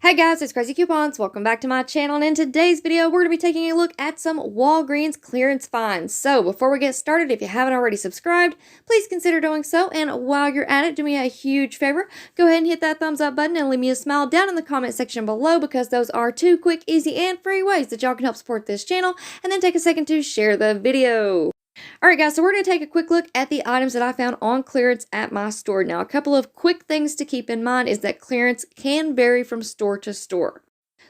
Hey guys, it's Craz-E Coupons. Welcome back to my channel, and in today's video, we're going to be taking a look at some Walgreens clearance finds. So before we get started, if you haven't already subscribed, please consider doing so. And while you're at it, do me a huge favor. Go ahead and hit that thumbs up button and leave me a smile down in the comment section below, because those are two quick, easy, and free ways that y'all can help support this channel. And then take a second to share the video. Alright guys, so we're going to take a quick look at the items that I found on clearance at my store. Now, a couple of quick things to keep in mind is that clearance can vary from store to store.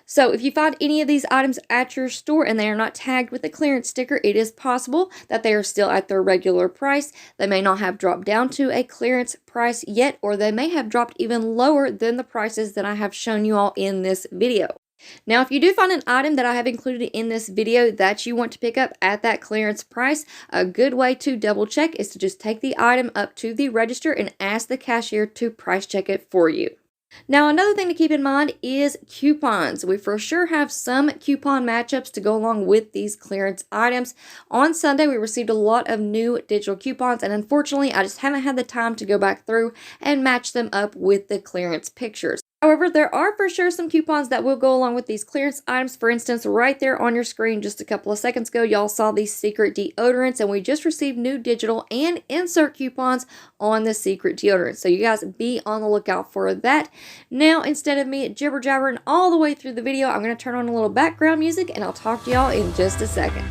So if you find any of these items at your store and they are not tagged with a clearance sticker, it is possible that they are still at their regular price. They may not have dropped down to a clearance price yet, or they may have dropped even lower than the prices that I have shown you all in this video. Now, if you do find an item that I have included in this video that you want to pick up at that clearance price, a good way to double check is to just take the item up to the register and ask the cashier to price check it for you. Now, another thing to keep in mind is coupons. We for sure have some coupon matchups to go along with these clearance items. On Sunday, we received a lot of new digital coupons, and unfortunately, I just haven't had the time to go back through and match them up with the clearance pictures. However, there are for sure some coupons that will go along with these clearance items. For instance, right there on your screen just a couple of seconds ago, y'all saw these secret deodorants, and we just received new digital and insert coupons on the secret deodorant. So you guys be on the lookout for that. Now, instead of me jibber jabbering all the way through the video, I'm going to turn on a little background music, and I'll talk to y'all in just a second.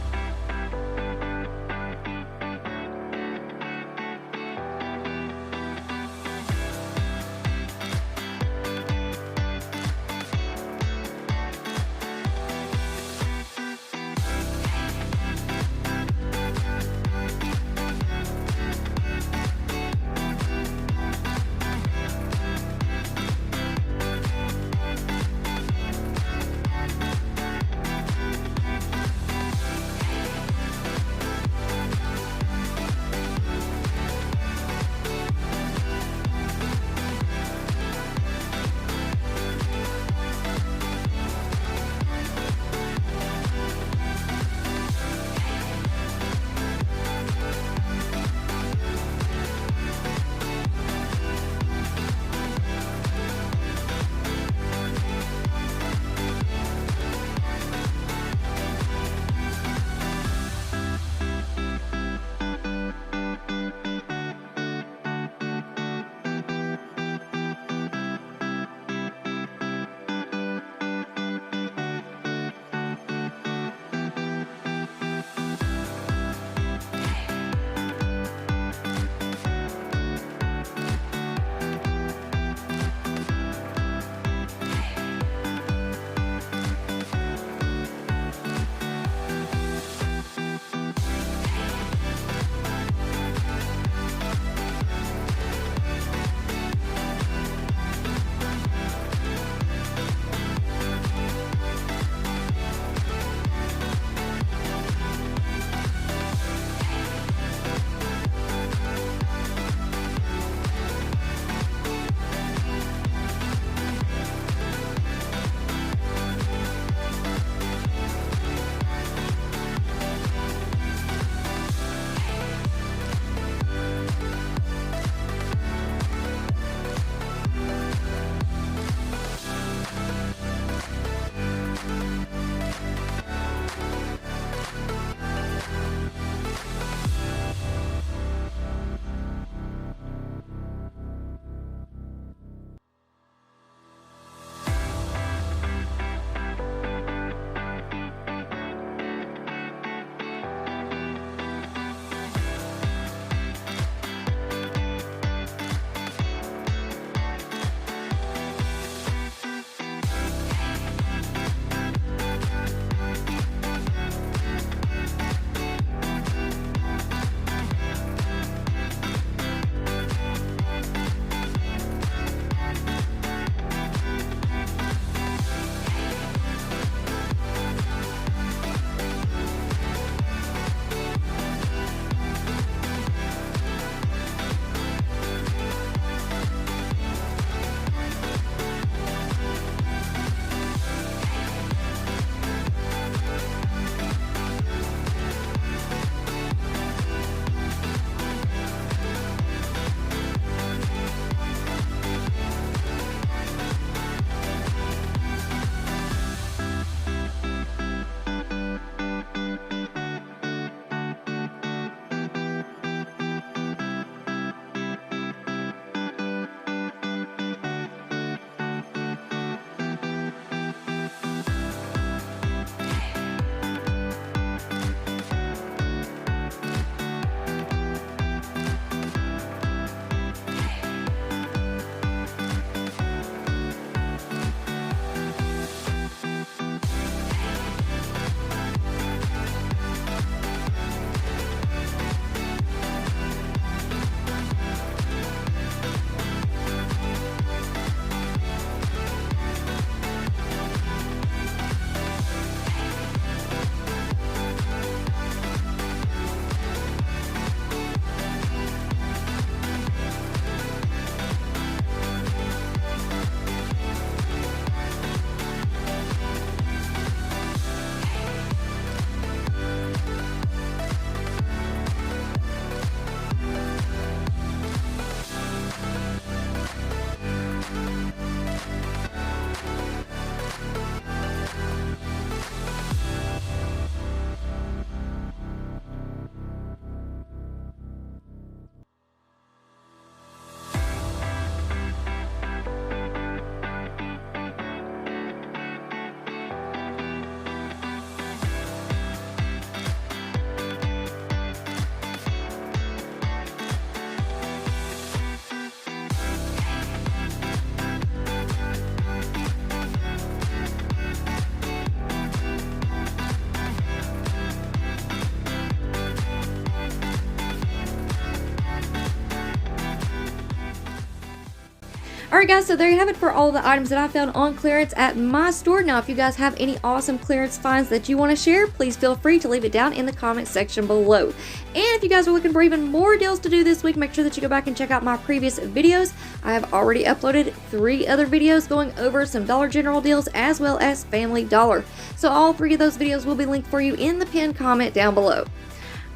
Alright guys, so there you have it for all the items that I found on clearance at my store. Now if you guys have any awesome clearance finds that you want to share, please feel free to leave it down in the comment section below. And if you guys are looking for even more deals to do this week, make sure that you go back and check out my previous videos. I have already uploaded 3 other videos going over some Dollar General deals as well as Family Dollar. So all 3 of those videos will be linked for you in the pinned comment down below.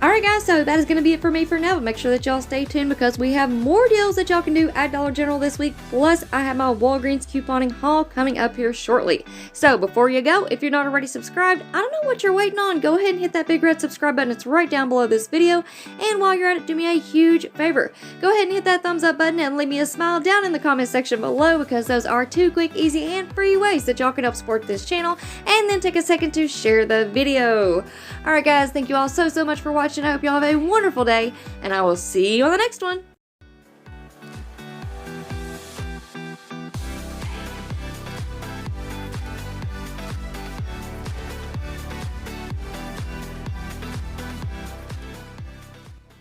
Alright guys, so that is going to be it for me for now, but make sure that y'all stay tuned because we have more deals that y'all can do at Dollar General this week, plus I have my Walgreens couponing haul coming up here shortly. So before you go, if you're not already subscribed, I don't know what you're waiting on, go ahead and hit that big red subscribe button, it's right down below this video, and while you're at it, do me a huge favor. Go ahead and hit that thumbs up button and leave me a smile down in the comment section below because those are 2 quick, easy, and free ways that y'all can help support this channel, and then take a second to share the video. Alright guys, thank you all so much for watching. I hope y'all have a wonderful day, and I will see you on the next one.